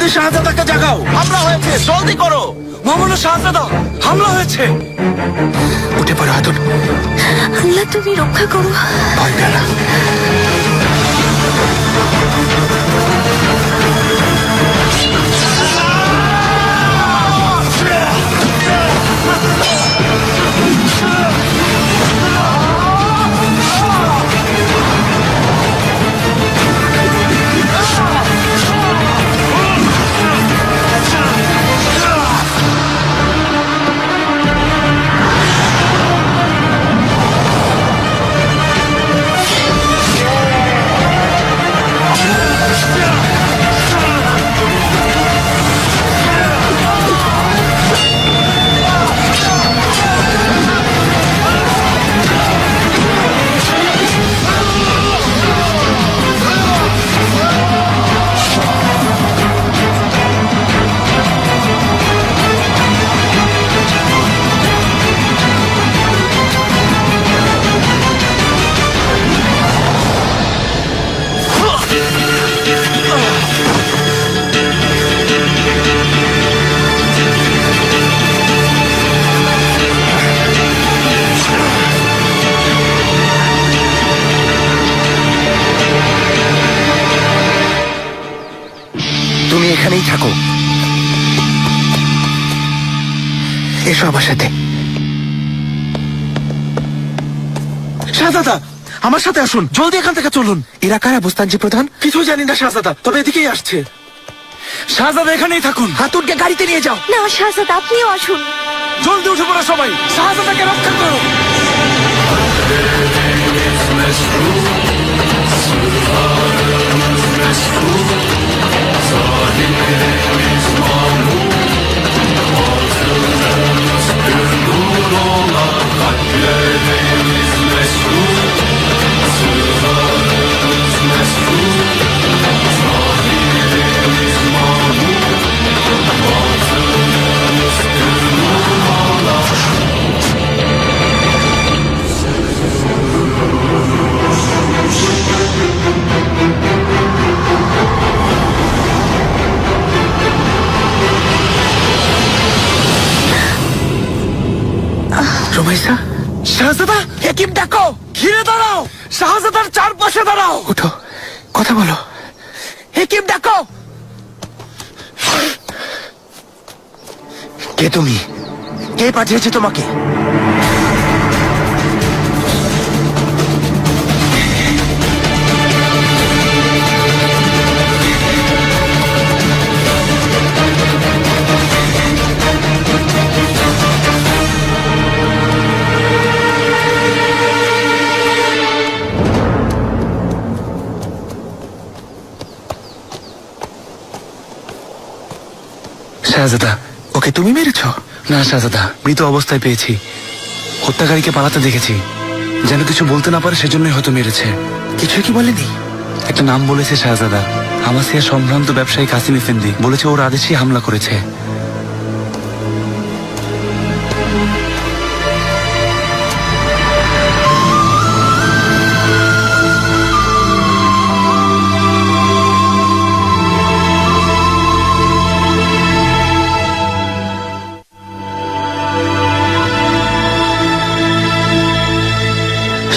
জলদি শাহজাদাকে জাগাও। হামলা হয়েছে, জলদি করো। মামুন শাহজাদা, হামলা হয়েছে। উঠে পড়ো হাতুন। আল্লাহ তুমি রক্ষা করো। ভয় পেও না। তুমি এখানেই থাকো। এসো আমার সাথে। শাহজাদা, আমার সাথে আসুন। জলদি এখান থেকে চলুন। এরা কারা বুস্তানজি প্রধান? কিছু জানি না শাহজাদা, তবে এদিকেই আসছে। শাহজাদা এখানেই থাকুন। হাতুনকে গাড়িতে নিয়ে যাও। না শাহজাদা, আপনিও আসুন। জলদি উঠে পড়ো সবাই। শাহজাদাকে রক্ষা করো। রুমাইসা, শাহজাদা, হেকিম ডাকো। ঘিরে দাঁড়াও। শাহজাদার চারপাশে দাঁড়াও। উঠো, কথা বলো। হেকিম ডাকো। কে তুমি? কে পাঠিয়েছে তোমাকে? শাহজাদা, ওকে তুমি মেরেছ? না শাহজাদা, মৃত অবস্থায় পেয়েছি। হত্যাকারীকে পালাতে দেখেছি। যেন কিছু বলতে না পারে সেজন্যই হয়তো মেরেছে। কিছু কি বলেনি? একটা নাম বলেছে শাহজাদা। আমাসিয়া সম্ভ্রান্ত ব্যবসায়ী কাসিম এফেন্দি। বলেছে ওর আদেশেই হামলা করেছে।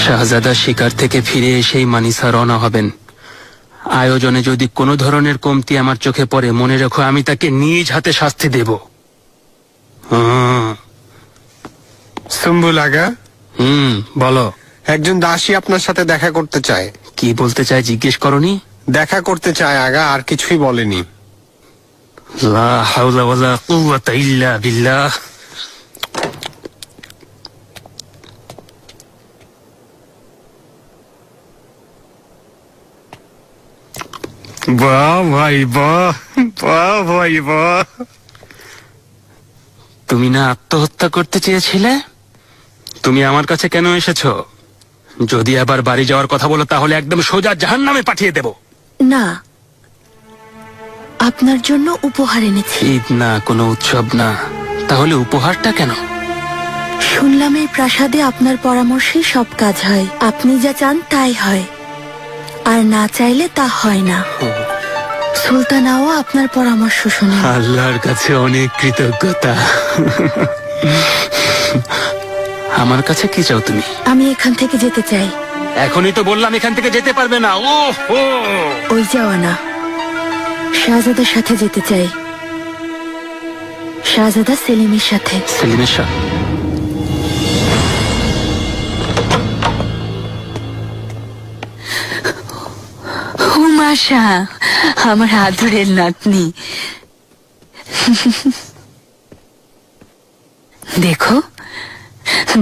শাহজাদা শিকার থেকে ফিরে এসেই মানিসা রওনা হবেন। আয়োজনে যদি কোনো ধরনের কমতি আমার চোখে পড়ে, মনে রেখো আমি তাকে নিজ হাতে শাস্তি দেব। সুম্বুল আগা। বলো। একজন দাসী আপনার সাথে দেখা করতে চায়। কি বলতে চায় জিজ্ঞেস করনি? দেখা করতে চায় আগা, আর কিছুই বলেনি। লা হাওলা ওয়ালা কুওয়াতা ইল্লা বিল্লাহ। বাহ ভাই বাহ, বাহ ভাই বাহ। তুমি না আত্মহত্যা করতে চেয়েছিলে? তুমি আমার কাছে কেন এসেছো? যদি আবার বাড়ি যাওয়ার কথা বলো তাহলে একদম সোজা জাহান্নামে পাঠিয়ে দেব। না, আপনার জন্য উপহার এনেছি। ঈদ না, কোনো উৎসব না, তাহলে উপহারটা কেন? শুনলাম এই প্রাসাদে আপনার পরামর্শে সব কাজ হয়। আপনি যা চান তাই হয়, আর না চাইলে তা হয় না। সুলতানাও আপনার পরামর্শ শোনেন। আল্লাহর কাছে অনেক কৃতজ্ঞতা। আমার কাছে কি চাও তুমি? আমি এখান থেকে যেতে চাই। এখনই তো বললাম এখান থেকে যেতে পারবে না। ও ওই যাওয়া না, শাহজাদার সাথে যেতে চাই। শাহজাদা সেলিমের সাথে। সেলিমের সাথে? হুমাশা, আমার আদরের নাতনি। দেখো,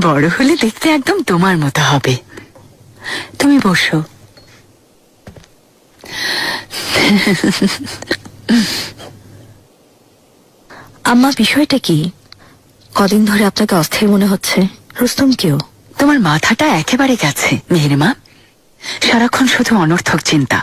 বড় হলে দেখতে একদম তোমার মতো হবে। তুমি বসো। আম্মা, বিষয়টা কি? কদিন ধরে আপনাকে অস্থির মনে হচ্ছে। রুস্তম কেউ? তোমার মাথাটা একেবারে গেছে মেহেরমা, সারাক্ষণ শুধু অনর্থক চিন্তা।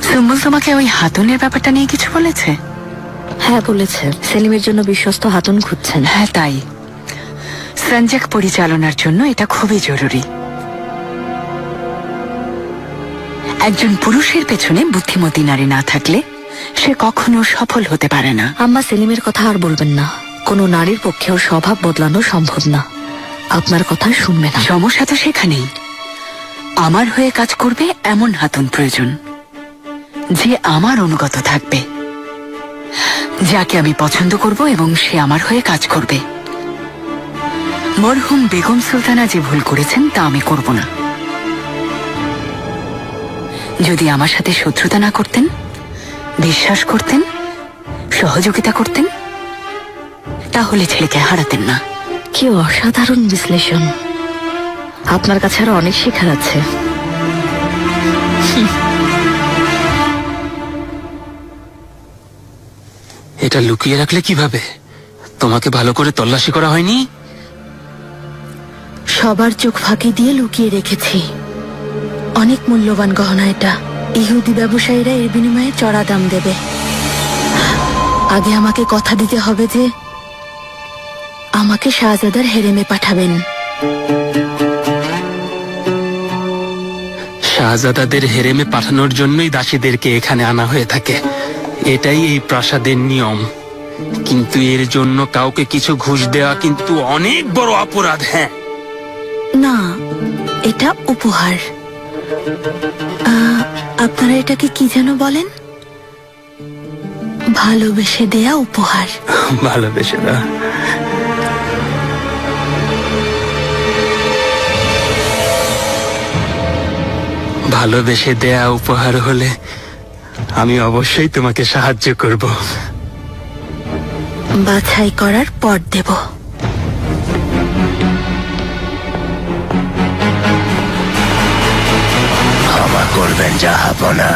সুম্বুল তোমাকে ওই হাতুনের ব্যাপারটা নিয়ে কিছু বলেছে? হ্যাঁ বলেছে, সেলিমের জন্য বিশ্বস্ত হাতুন খুঁজছেন। হ্যাঁ তাই, সঞ্জাক পরিচালনার জন্য এটা খুবই জরুরি। একজন পুরুষের পেছনে বুদ্ধিমতী নারী না থাকলে সে কখনো সফল হতে পারে না। আম্মা, সেলিমের কথা আর বলবেন না। কোনো নারীর পক্ষেও স্বভাব বদলানো সম্ভব না। আপনার কথা শুনবে না। সমস্যা তো সেখানেই। আমার হয়ে কাজ করবে এমন হাতুন প্রয়োজন, যে আমার অনুগত থাকবে, যাকে আমি পছন্দ করব এবং সে আমার হয়ে কাজ করবে। মরহুম বেগম সুলতানা যে ভুল করেছেন তা আমি করব না। যদি আমার সাথে শত্রুতা না করতেন, বিশ্বাস করতেন, সহযোগিতা করতেন, তাহলে ছেলেকে হারাতেন না। কি অসাধারণ বিশ্লেষণ! আপনার কাছে আরো অনেক শেখার আছে। এটা লুকিয়ে রাখলে কিভাবে? তোমাকে ভালো করে তল্লাশি করা হয়নি? সবার চোখ ফাঁকি দিয়ে লুকিয়ে রেখেছি। অনেক মূল্যবান গহনা এটা। ইহুদি ব্যবসায়ীরা এর বিনিময়ে চড়া দাম দেবে। আগে আমাকে কথা দিতে হবে যে আমাকে শাহজাদার হেরেমে পাঠাবেন। শাহজাদাদের হেরেমে পাঠানোর জন্যই দাসীদেরকে এখানে আনা হয়ে থাকে। এটাই এই প্রাসাদের নিয়ম। কিন্তু এর জন্য কাউকে কিছু ঘুষ দেওয়া কিন্তু অনেক বড় অপরাধ। হ্যাঁ, না, এটা উপহার। আপনারা এটাকে কি যেন বলেন? ভালোবেসে দেয়া উপহার। ভালোবেসে না। ভালোবেসে দেয়া উপহার হলে আমি অবশ্যই তোমাকে সাহায্য করব। বাছাই করার পর দেব। ক্ষমা করবেন জাহাপনা,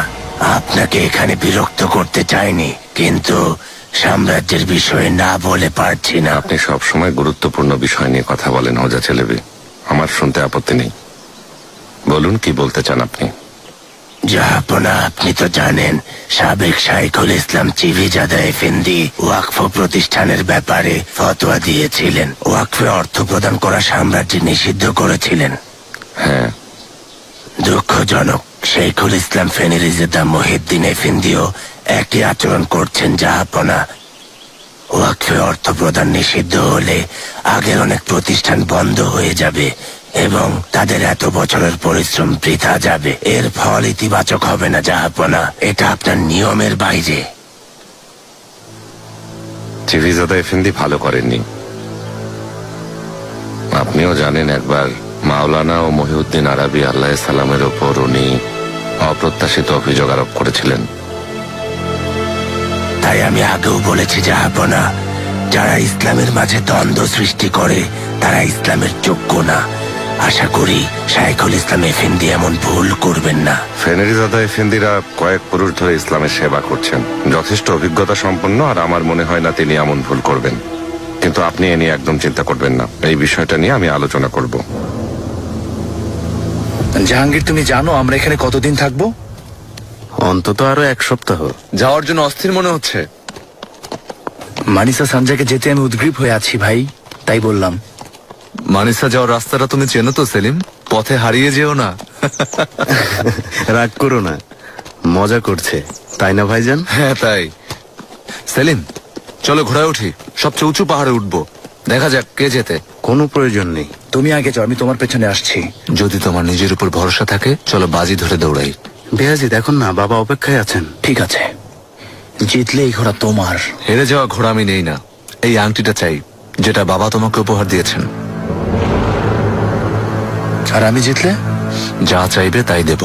আপনাকে এখানে বিরক্ত করতে চাইনি, কিন্তু সাম্রাজ্যের বিষয়ে না বলে পারছি না। আপনি সব সময় গুরুত্বপূর্ণ বিষয় নিয়ে কথা বলেন হোজা ছেলেবি, আমার শুনতে আপত্তি নেই। বলুন, কি বলতে চান আপনি? জাহাপনা, আপনি তো জানেন সাবেক শাইখুল ইসলাম চিভিজাদা এফেন্দি ওয়াকফ প্রতিষ্ঠানের ব্যাপারে ফতোয়া দিয়েছিলেন। ওয়াকফে অর্থ প্রদান করা সাম্রাজ্যে নিষিদ্ধ করেছিলেন। হ্যাঁ, দুঃখজনক, শাইখুল ইসলাম ফেনিরিজেদা মহিউদ্দিন এফেন্দিও একই আচরণ করছেন জাহাপনা। ওয়াকফে অর্থ প্রদান নিষিদ্ধ হলে আগের অনেক প্রতিষ্ঠান বন্ধ হয়ে যাবে এবং তাদের এত বছরের পরিশ্রম বৃথা যাবে। এর ফল ইতিবাচক হবে না জাহাপনা, এটা আপনার নিয়মের বাইরে। চিভিজাদা এফেন্দি ভালো করেননি। আপনিও জানেন একবার মাওলানা ও মহিউদ্দিন আরবি আল্লাহ সালামের ওপর উনি অপ্রত্যাশিত অভিযোগ আরোপ করেছিলেন। তাই আমি আগেও বলেছি জাহাপনা, যারা ইসলামের মাঝে দ্বন্দ্ব সৃষ্টি করে তারা ইসলামের যোগ্য না। আশা করি শাইখুল ইসলাম এফেন্দি এমন ভুল করবেন না। ফেনেরিজাদা এফেন্দিরা কয়েক পুরুষ ধরে ইসলামের সেবা করছেন, যথেষ্ট অভিজ্ঞতা সম্পন্ন, আর আমার মনে হয় না তিনি এমন ভুল করবেন। কিন্তু আপনি এ নিয়ে একদম চিন্তা করবেন না, এই বিষয়টা নিয়ে আমি আলোচনা করব। জাহাঙ্গীর, তুমি জানো আমরা এখানে কতদিন থাকবো? অন্তত আরো 1 সপ্তাহ। যাওয়ার জন্য অস্থির মনে হচ্ছে। মানিসা সানজাকে যেতে আমি উদ্গ্রীব হয়ে আছি ভাই, তাই বললাম। মানিসা যাওয়ার রাস্তাটা তুমি চেনো তো সেলিম? পথে হারিয়ে যেও না। রাগ করো না, মজা করছে, তাই না ভাইজান? হ্যাঁ তাই। সেলিম, চলো ঘোড়ায় উঠি, সবচেয়ে উঁচু পাহাড়ে উঠবো, দেখা যাক কে যেতে। কোনো প্রয়োজন নেই, তুমি আগে যাও, আমি তোমার পেছনে আসছি। যদি তোমার নিজের উপর ভরসা থাকে চলো বাজি ধরে দৌড়াই। বেয়াজি দেখুন না, বাবা অপেক্ষায় আছেন। ঠিক আছে, জিতলে এই ঘোড়া তোমার। হেরে যাওয়া ঘোড়া আমি নেই না, এই আংটিটা চাই যেটা বাবা তোমাকে উপহার দিয়েছেন। আর আমি জিতলে? যা চাইবে তাই দেব।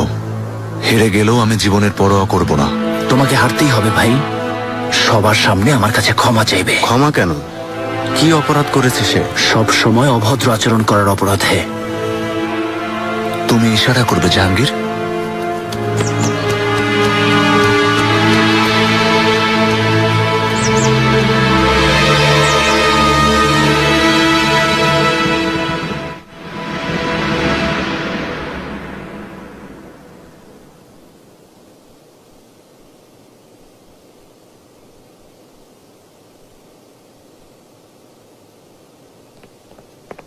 হেরে গেলেও আমি জীবনের পরোয়া করব না। তোমাকে হারতেই হবে ভাই, সবার সামনে আমার কাছে ক্ষমা চাইবে। ক্ষমা কেন? কি অপরাধ করেছে সে? সব সময় অভদ্র আচরণ করার অপরাধে। তুমি ইশারা করবে জাহাঙ্গীর।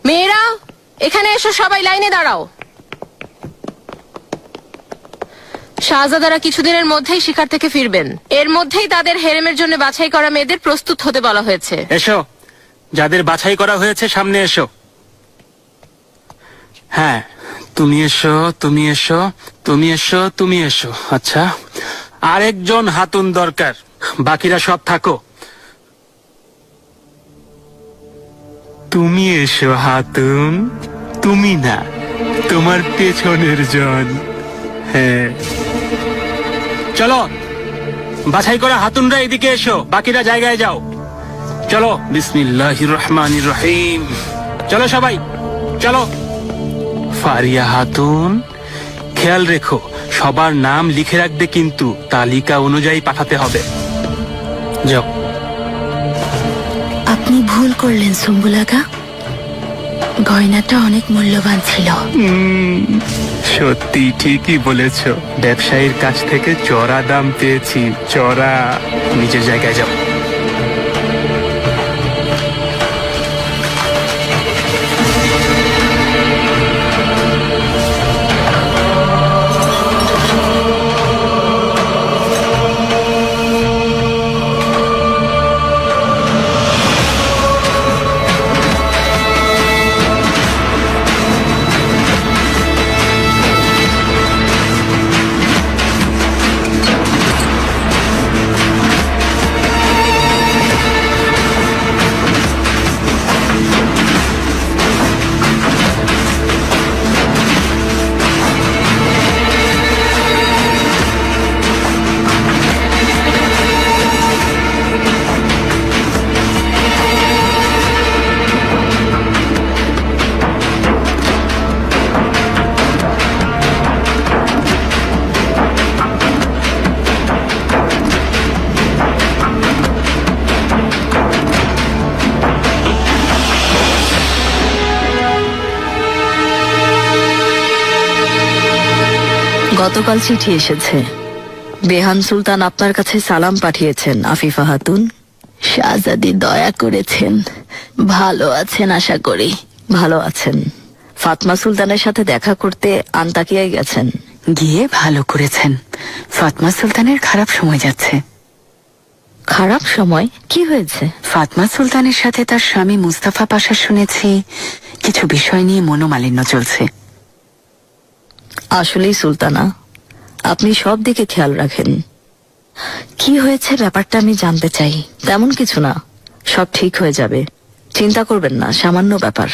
মেয়েরা এখানে এসো, সবাই লাইনে দাঁড়াও। শাহজাদারা কিছুদিনের মধ্যেই শিকার থেকে ফিরবেন, এর মধ্যেই তাদের হেরেমের জন্য বাছাই করা মেয়েদের প্রস্তুত হতে বলা হয়েছে। এসো, যাদের বাছাই করা হয়েছে সামনে এসো। হ্যাঁ, তুমি এসো, তুমি এসো, তুমি এসো, তুমি এসো। আচ্ছা, আরেকজন হাতুন দরকার, বাকিরা সব থাকো। তুমি এসো হাতুন, তুমি না, তোমার পেছনের জন। হ্যাঁ, চলো, বাছাই করা হাতুনরা এদিকে এসো, বাকিরা জায়গায় যাও। চলো, বিসমিল্লাহির রহমানির রহিম। চলো সবাই, চলো। ফারিয়া হাতুন, খেয়াল রেখো সবার নাম লিখে রাখবে, কিন্তু তালিকা অনুযায়ী পাঠাতে হবে। যাও। আপনি ভুল করলেন সুম্বুলাকা, গয়নাটা অনেক মূল্যবান ছিল। সত্যি ঠিকই বলেছ, ব্যবসায়ীর কাছ থেকে চড়া দাম পেয়েছি, চড়া। নিজের জায়গায় যাও। গতকাল চিঠি এসেছে, বেহান সুলতান আপনার কাছে সালাম পাঠিয়েছেন। আফিফা হাতুন, শাহজাদি দয়া করেছেন। ভালো আছেন আশা করি? ভালো আছেন। ফাতমা সুলতানের সাথে দেখা করতে আন্তাকিয়ায় গেছেন। গিয়ে ভালো করেছেন। ফাতমা সুলতানের খারাপ সময় যাচ্ছে। খারাপ সময়? কি হয়েছে? ফাতমা সুলতানের সাথে তার স্বামী মুস্তাফা পাশা শুনেছি কিছু বিষয় নিয়ে মনোমালিন্য চলছে। আসলেই সুলতানা, আপনি সব দিকে খেয়াল রাখেন। কি হয়েছে ব্যাপারটা আমি জানতে চাই। তেমন কিছু না, সব ঠিক হয়ে যাবে, চিন্তা করবেন না, সামান্য ব্যাপার।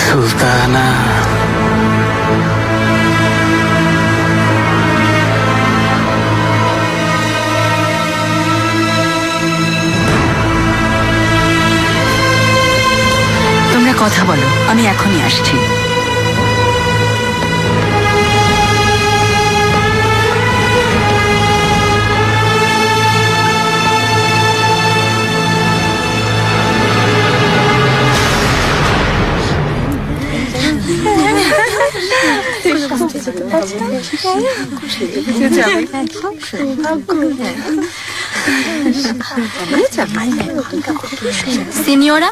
সুলতানা, তোমরা কথা বলো, আমি এখনই আসছি। সিনিয়রা,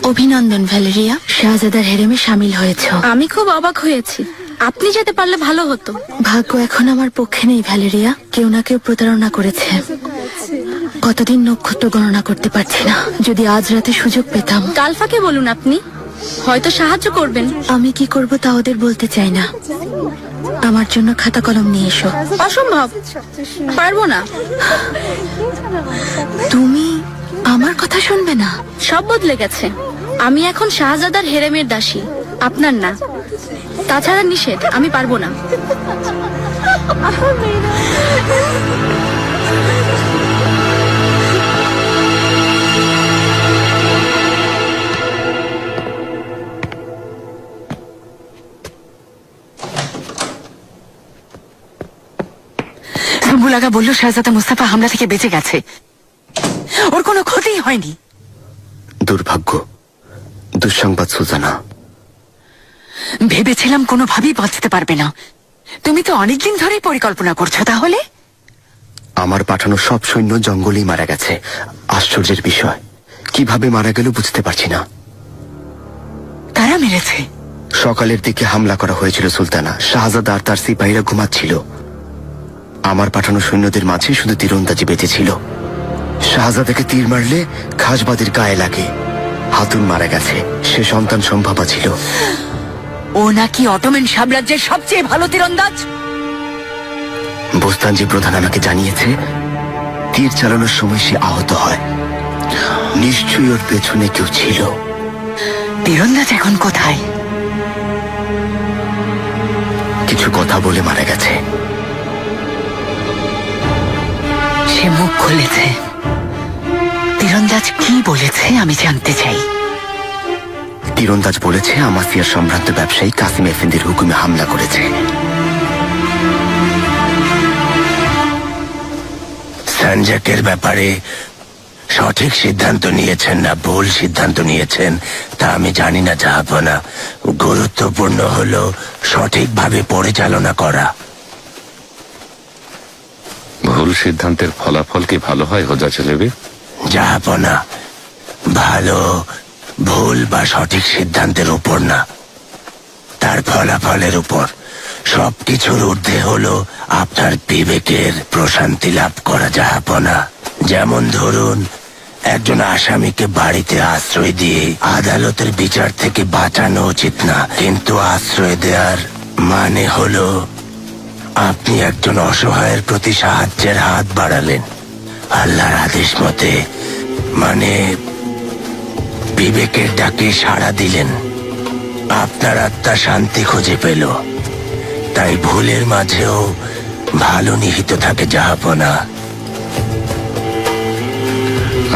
অভিনন্দন ভ্যালেরিয়া, শাহজাদার হেরেমে সামিল হয়েছ। আমি খুব অবাক হয়েছি। আপনি যেতে পারলে ভালো হতো। ভাগ্য এখন আমার পক্ষে নেই ভ্যালেরিয়া, কেউ না কেউ প্রতারণা করেছে। কতদিন নক্ষত্র গণনা করতে পারছি না। যদি আজ রাতে সুযোগ পেতাম। কালফাকে বলুন, আপনি হয়তো সাহায্য করবেন। আমি কি করব তা ওদের বলতে চাই না। আমার জন্য খাতা কলম নিয়ে এসো। অসম্ভব, পারবো না। তুমি আমার কথা শুনবে না? সব বদলে গেছে। আমি এখন শাহজাদার হেরেমের দাসী, আপনার না। তাছাড়া নিষেধ, আমি পারবো না। সুম্বুলাগা বলল শাহজাদা মুস্তাফা হামলা থেকে বেঁচে গেছে, ওর কোনো ক্ষতি হয়নি। দুর্ভাগ্য, দুঃসংবাদ সুলতানা। ভেবেছিলাম কোনোভাবেই বাঁচতে পারবে না। তুমি তো অনেকদিন ধরেই পরিকল্পনা করছো। তাহলে আমার পাঠানো সব সৈন্য জঙ্গলেই মারা গেছে। আশ্চর্যের বিষয়, কিভাবে মারা গেল বুঝতে পারছি না। কারা মেরেছে? সকালের দিকে হামলা করা হয়েছিল সুলতানা। শাহজাদা আর তার সিপাহীরা ঘুমাচ্ছিল। আমার পাঠানো সৈন্যদের মাঝে শুধু তীরন্দাজি বেঁচে ছিল। শাহজাদাকে তীর মারলে খাসবাদের গায়ে লাগে। হাতুন মারা গেছে, সে সন্তান সম্ভাবা ছিল। ও নাকি অটোমান সাম্রাজ্যের সবচেয়ে ভালো তীরন্দাজ। বোস্তানজি প্রধান আমাকে জানিয়েছে তীর চালানোর সময় সে আহত হয়। নিশ্চয়ই ওর পেছনে কেউ ছিল। তীরন্দাজ এখন কোথায়? কিছু কথা বলে মারা গেছে। সে মুখ খুলেছে। তীরন্দাজ কি বলেছে আমি জানতে চাই। তীরন্দাজ বলেছে আমাসিয়ার সম্ভ্রান্ত ব্যবসায়ী কাসিম এফেন্দির হুকুমে হামলা করেছে। সঞ্জকের ব্যাপারে সঠিক সিদ্ধান্ত নিয়েছেন না ভুল সিদ্ধান্ত নিয়েছেন তা আমি জানি না জাহাপনা। গুরুত্বপূর্ণ হলো সঠিকভাবে পরিচালনা করা। ভুল সিদ্ধান্তের ফলাফল কি ভালো হয় হোজা ছেলেবি? জাহাপনা, ভালো ভুল বা সঠিক সিদ্ধান্তের উপর না, তার ফলাফলের উপর। সবকিছুর ঊর্ধ্বে হলো আপনার বিবেকের প্রশান্তি লাভ করা জাহাপনা। যেমন ধরুন, একজন আসামিকে বাড়িতে আশ্রয় দিয়ে আদালতের বিচার থেকে বাঁচানো উচিত না, কিন্তু আশ্রয় দেওয়ার মানে হলো আপনি একজন অসহায়ের প্রতি সাহায্যের হাত বাড়ালেন আল্লাহর আদেশ মতে, মানে বিবেকের ডাকে সাড়া দিলেন। আপনার আত্মা শান্তি খুঁজে পেল। তাই ভুলের মাঝেও ভালো নিহিত থাকে জাহাপনা।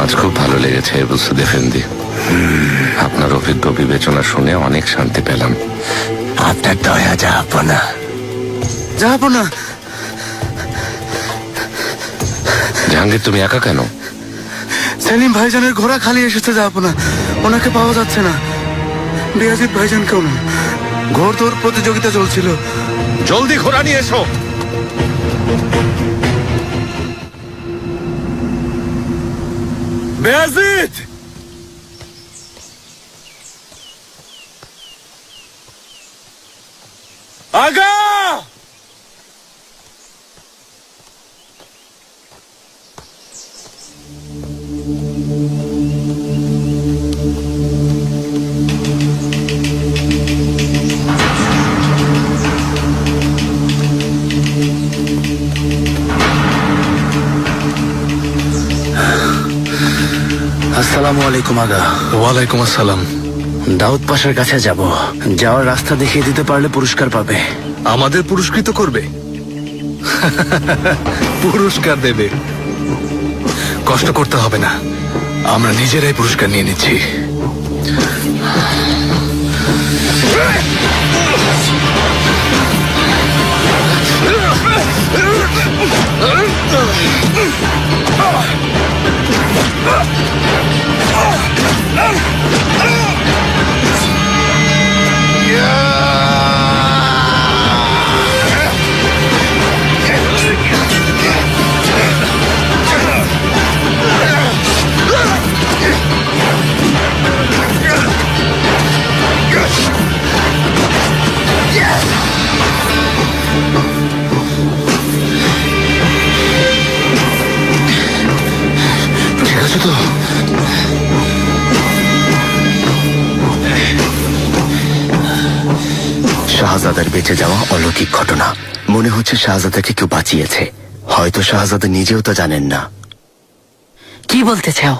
আজ খুব ভালো লেগেছে বুসুদ এফেন্দি। আপনার অভিজ্ঞ বিবেচনা শুনে অনেক শান্তি পেলাম। আপনার দয়া জাহাপনা। জাহাপনা, জাহাঙ্গীর তুমি একা কেন? সেলিম ভাইজানের ঘোড়া খালি এসেছে জাহাপনা, ওনাকে পাওয়া যাচ্ছে না। বিয়াজিদ ভাইজানকেও না। ঘোড় দৌড় প্রতিযোগিতা চলছিল। জলদি ঘোড়া নিয়ে এসো। বিয়াজিদ! আগা! আসসালামু আলাইকুম আগা। ওয়ালাইকুম আসসালাম। দাউদ পাশার কাছে যাব। যাওয়ার রাস্তা দেখিয়ে দিতে পারলে পুরস্কার পাবে। আমাদের পুরস্কৃত করবে? পুরস্কার দেবে? কষ্ট করতে হবে না, আমরা নিজেরাই পুরস্কার নিয়ে নিচ্ছি। তো শাহজাদার বেঁচে যাওয়া অলৌকিক ঘটনা। মনে হচ্ছে শাহজাদাকে কেউ বাঁচিয়েছে। হয়তো শাহজাদা নিজেও তা জানেন না। কি বলতে চাও?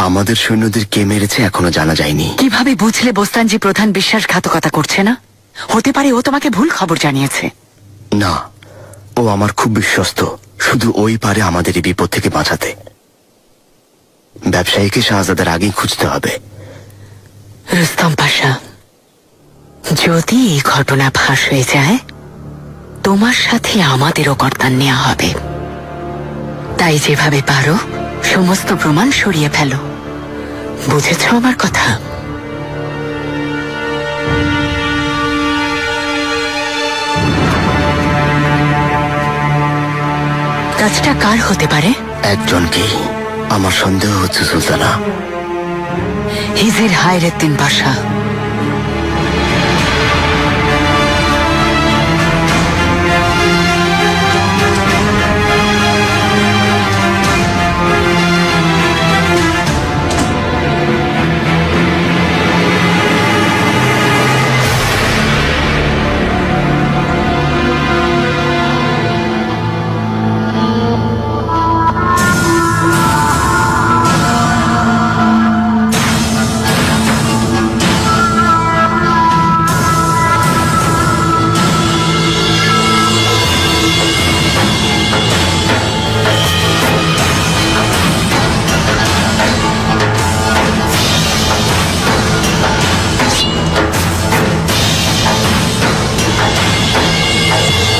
আমাদের সৈন্যদের কে মেরেছে এখনো জানা যায়নি। কিভাবে বুঝলে বোস্তানজি প্রধান বিশ্বাসঘাতকতা করছে না? হতে পারে ও তোমাকে ভুল খবর জানিয়েছে। না, ও আমার খুব বিশ্বস্ত। শুধু ওই পারে আমাদের এই বিপদ থেকে বাঁচাতে। ব্যবসায়ীকে শাহজাদার আগেই খুঁজতে হবে। রুস্তম পাশা, যদি এই ঘটনা ফাঁস হয়ে যায়, তোমার সাথে আমাদেরও কর্তান নেওয়া হবে। তাই যেভাবে পারো সমস্ত প্রমাণ সরিয়ে ফেলো। বুঝেছ আমার কথা? কাজটা কার হতে পারে? একজনকেই আমার সন্দেহ হচ্ছে সুলতানা। হিজের হায়রেদ্দিন পাশা।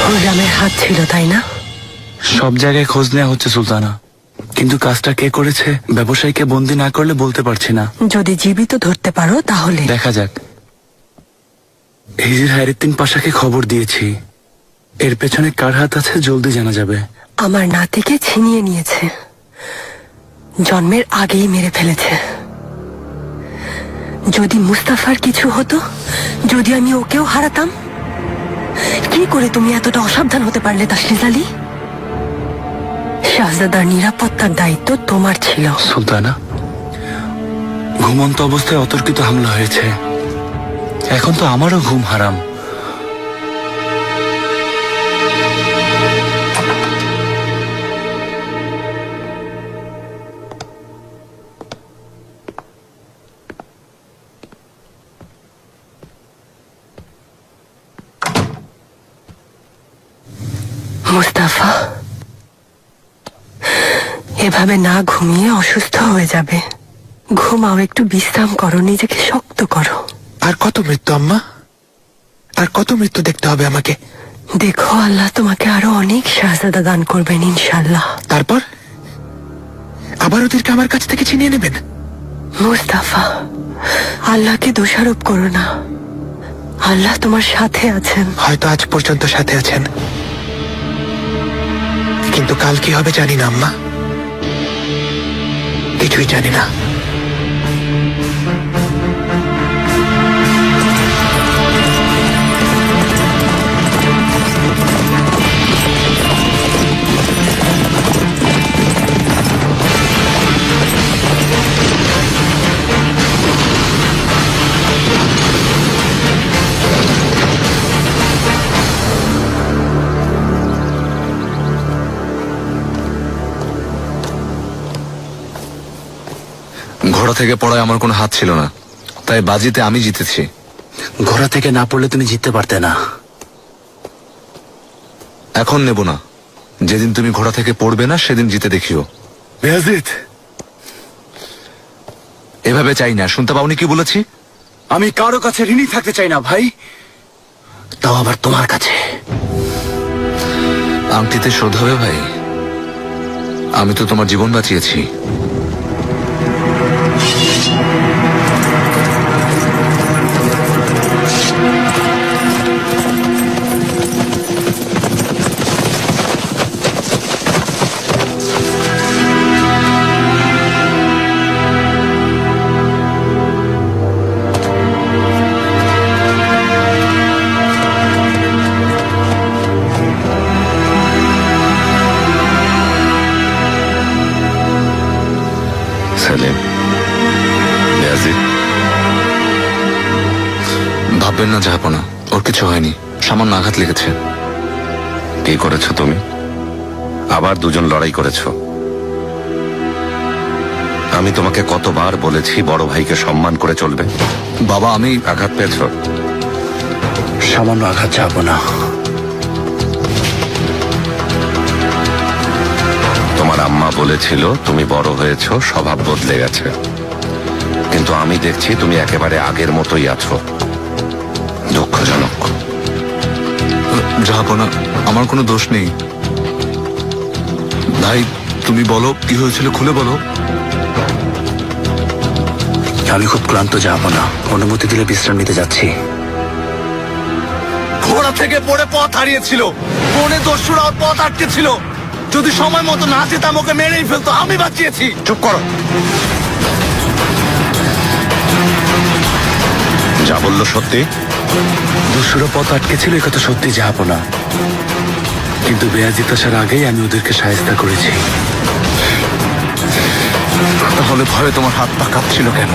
হুররামের হাত ছিল, তাই না? সব জায়গায় খোঁজ নেওয়া হচ্ছে সুলতানা, কিন্তু কাজটা কে করেছে ব্যবসায়ীকে বন্দি না করলে বলতে পারছি না। যদি জীবিত ধরতে পারো তাহলে দেখা যাক। হিজির হায়রেদ্দিন পাশাকে খবর দিয়েছি। এর পেছনে কার হাত আছে জলদি জানা যাবে। আমার নাতিকে ছিনিয়ে নিয়েছে, জন্মের আগেই মেরে ফেলেছে। যদি মুস্তাফার কিছু হতো, যদি আমি ওকেও হারাতাম। কি করে তুমি এতটা অসাবধান হতে পারলে তাসলিজ আলী? শাহজাদার নিরাপত্তার দায়িত্ব তোমার ছিল। সুলতানা, ঘুমন্ত অবস্থায় অতর্কিত হামলা হয়েছে। এখন তো আমারও ঘুম হারাম। মুস্তাফা, এভাবে না ঘুমিয়ে অসুস্থ হয়ে যাবে। ঘুমাও, একটু বিশ্রাম করো, নিজেকে শক্ত করো। আর কত মৃত্যু আম্মা? আর কত মৃত্যু দেখতে হবে আমাকে? দেখো, আল্লাহ তোমাকে আরো অনেক শাহজাদা দান করবেন ইনশাল্লাহ। তারপর আবার ওদেরকে আমার কাছ থেকে ছিনিয়ে নেবেন? মুস্তাফা, আল্লাহকে দোষারোপ করো না। আল্লাহ তোমার সাথে আছেন। হয়তো আজ পর্যন্ত সাথে আছেন, কিন্তু কাল কি হবে জানি না আম্মা। কিছুই জানি না। ঘোড়া থেকে পড়ায় আমার কোনো হাত ছিল না, তাই বাজিতে আমি জিতেছি। ঘোড়া থেকে না পড়লে তুমি জিততে পারতে না। এখন নেব না, যেদিন তুমি ঘোড়া থেকে পড়বে না সেদিন জিতে দেখিও। বেয়াজিদ, এভাবে চাই না। শুনতে পাওনি কি বলেছি? আমি কারো কাছে ঋণী থাকতে চাই না ভাই, তাও আবার তোমার কাছে। আংটিতে শোধ হবে ভাই? আমি তো তোমার জীবন বাঁচিয়েছি। সেলিম, ইয়াজিদ, ভাববেন না জাহাপনা, ওর কিছু হয়নি, সামান্য আঘাত লেগেছে। কি করেছো তুমি? আবার দুজন লড়াই করেছো। আমি তোমাকে কতবার বলেছি বড় ভাইকে সম্মান করে চলবে। বাবা, আমি আঘাত পেয়েছো? সামান্য আঘাত যাবো না। তোমার আম্মা বলেছিল তুমি বড় হয়েছো, স্বভাব বদলে গেছে, কিন্তু আমি দেখছি তুমি একেবারে আগের মতোই আছো। দুঃখজনক। জাহাপনা, আমার কোনো দোষ নেই। ভাই, তুমি বলো কি হয়েছিল, খুলে বলো। আমি খুব ক্লান্ত, যাবো না, অনুমতি দিলে বিশ্রাম নিতে যাচ্ছি। ঘোড়া থেকে পড়ে পথ হারিয়েছিল, বনে দস্যুরা ওর পথ আটকেছিল। যদি সময় মতো না যেতাম ওকে মেরেই ফেলতো, আমি বাঁচিয়েছি। চুপ করো। যা বললো সত্যি? দস্যুরা পথ আটকে ছিল, এ কথা সত্যি যাবো না, কিন্তু বেয়াজিত আসার আগেই আমি ওদেরকে সাহায্য করেছি। তাহলে ভয়ে তোমার হাত পা কাঁপছিল কেন?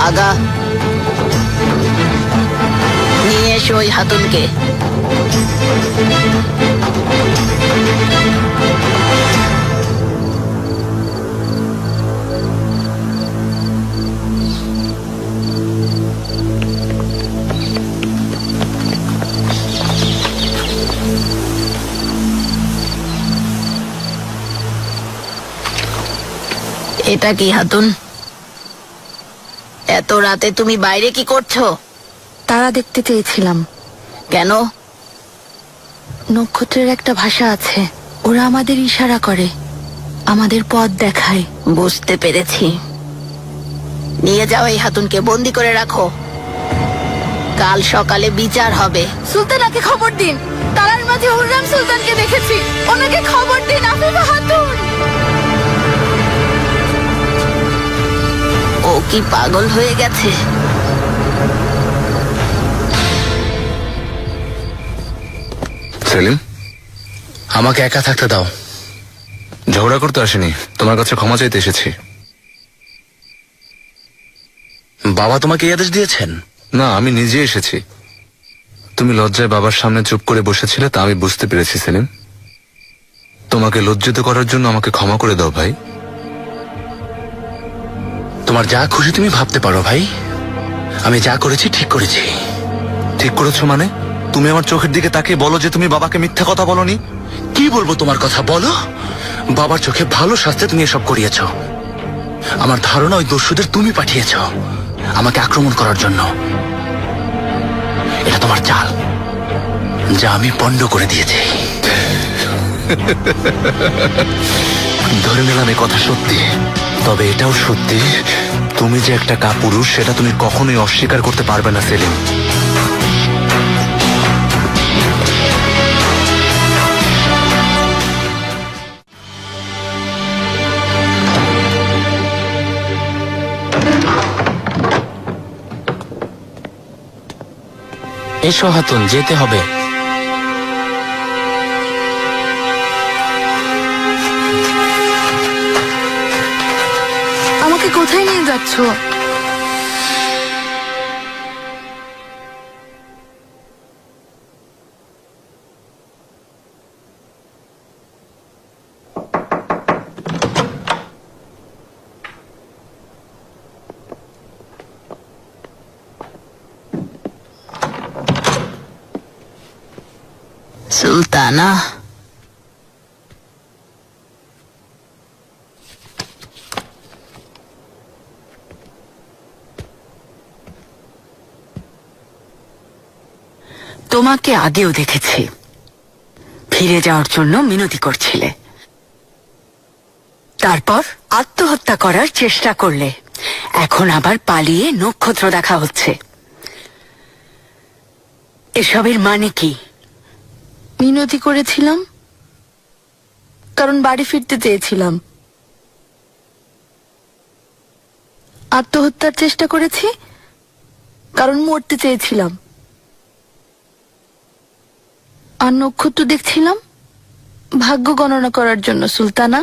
আগা, নিয়ে এসো ওই হাতুনকে। এটা কি হাতুন? এত রাতে তুমি বাইরে কি করছো? তারা দেখতে চেয়েছিলাম। কেন? নক্ষত্রের একটা ভাষা আছে, ওরা আমাদের ইশারা করে, আমাদের পথ দেখায়। বুঝতে পেরেছি। নিয়ে যাও এই হাতুনকে, বন্দি করে রাখো। কাল সকালে বিচার হবে। সুলতানাকে খবর দিন, তারার মাঝে হুররাম সুলতানকে দেখেছি, ওনাকে খবর দিন। আফিফা হাতুন। ও কি পাগল হয়ে গেছে? সেলিম, আমাকে একা থাকতে দাও। ঝগড়া করতে আসেনি, তোমার কাছে ক্ষমা চাইতে এসেছি। বাবা তোমাকে এই আদেশ দিয়েছেন? না, আমি নিজে এসেছি। তুমি লজ্জায় বাবার সামনে চুপ করে বসেছিলে, তা আমি বুঝতে পেরেছি সেলিম। তোমাকে লজ্জিত করার জন্য আমাকে ক্ষমা করে দাও ভাই। তোমার যা খুশি তুমি ভাবতে পারো ভাই, আমি যা করেছি ঠিক করেছি। ঠিক করেছো মানে? তুমি আমার চোখের দিকে তাকিয়ে বলো যে তুমি বাবাকে মিথ্যা কথা বলনি। কি বলবো তোমার কথা, বলো। বাবার চোখে ভালো শাস্তে তুমি এসব করিয়েছ। আমার ধারণা ওই দস্যুদের তুমি পাঠিয়েছ আমাকে আক্রমণ করার জন্য। এটা তোমার চাল, যা আমি পণ্ড করে দিয়েছি। ধরে নিলাম এই কথা সত্যি, তবে এটাও সত্যি তুমি যে একটা কাপুরুষ সেটা তুমি কখনোই অস্বীকার করতে পারবে না সেলিম। এসো হাতুন, যেতে হবে। আমাকে কোথায় নিয়ে যাচ্ছ? সুলতানা। তোমাকে আগেও দেখেছি ফিরে যাওয়ার জন্য মিনতি করছিলে, তারপর আত্মহত্যা করার চেষ্টা করলে, এখন আবার পালিয়ে নক্ষত্র দেখা হচ্ছে। এসবের মানে কি? মিনতি করেছিলাম কারণ বাড়ি ফিরতে চেয়েছিলাম। আত্মহত্যার চেষ্টা করেছি কারণ মরতে চেয়েছিলাম। আর নক্ষত্র দেখছিলাম ভাগ্য গণনা করার জন্য সুলতানা।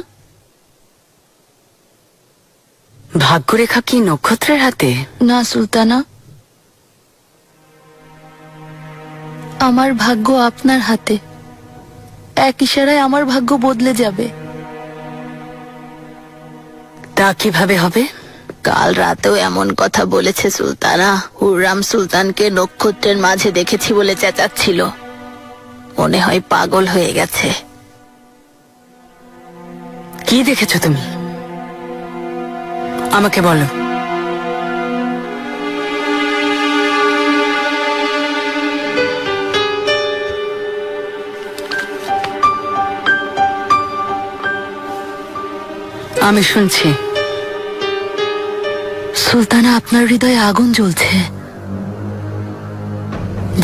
ভাগ্যরেখা কি নক্ষত্রের হাতে? না সুলতানা, আমার ভাগ্য আপনার হাতে। এক ইশারায় আমার ভাগ্য বদলে যাবে। তা কিভাবে হবে? কাল রাতেও এমন কথা বলেছে সুলতানা। হুররাম সুলতানকে নক্ষত্রের মাঝে দেখেছি বলে চেঁচাচ্ছিল। মনে হয় পাগল হয়ে গেছে। কি দেখেছো তুমি? আমাকে বলো। আমি শুনছি। সুলতানা, আপনার হৃদয়ে আগুন জ্বলছে,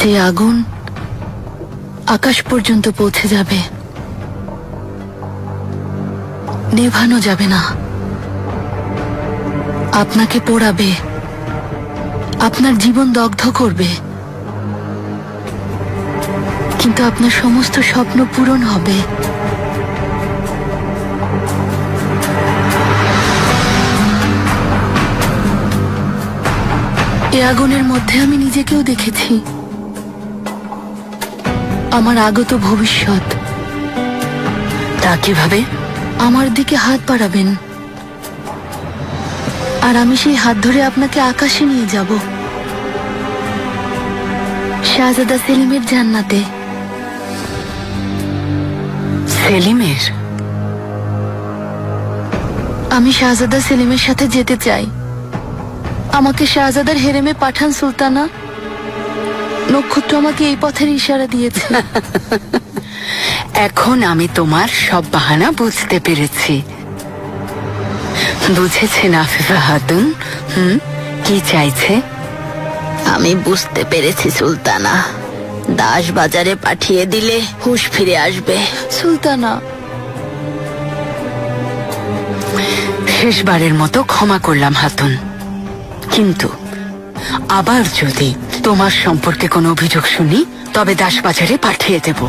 যে আগুন আকাশ পর্যন্ত পৌঁছে যাবে, নেভানো যাবে না। আপনাকে পোড়াবে, আপনার জীবন দগ্ধ করবে, কিন্তু আপনার সমস্ত স্বপ্ন পূরণ হবে। এ আগুনের মধ্যে আমি নিজেকেও দেখেছি, আমার আগত ভবিষ্যৎ। তা কিভাবে? আমার দিকে হাত বাড়াবেন, আর আমি সেই হাত ধরে আপনাকে আকাশে নিয়ে যাব, শাহজাদা সেলিমের জান্নাতে। সেলিমের? আমি শাহজাদা সেলিমের সাথে যেতে চাই। আমাকে শাহজাদার হেরেমে পাঠান সুলতানা। নক্ষত্র আমাকে এই পথের ইশারা দিয়েছে। এখন আমি তোমার সব বাহানা বুঝতে পেরেছি। বুঝেছেন আফিফা খাতুন কি চাইছে? আমি বুঝতে পেরেছি সুলতানা। দাস বাজারে পাঠিয়ে দিলে হুঁশ ফিরে আসবে। সুলতানা, শেষবারের মতো ক্ষমা করলাম হাতুন, কিন্তু আবার যদি তোমার সম্পর্কে কোনো অভিযোগ শুনি তবে দাসবাজারে পাঠিয়ে দেব।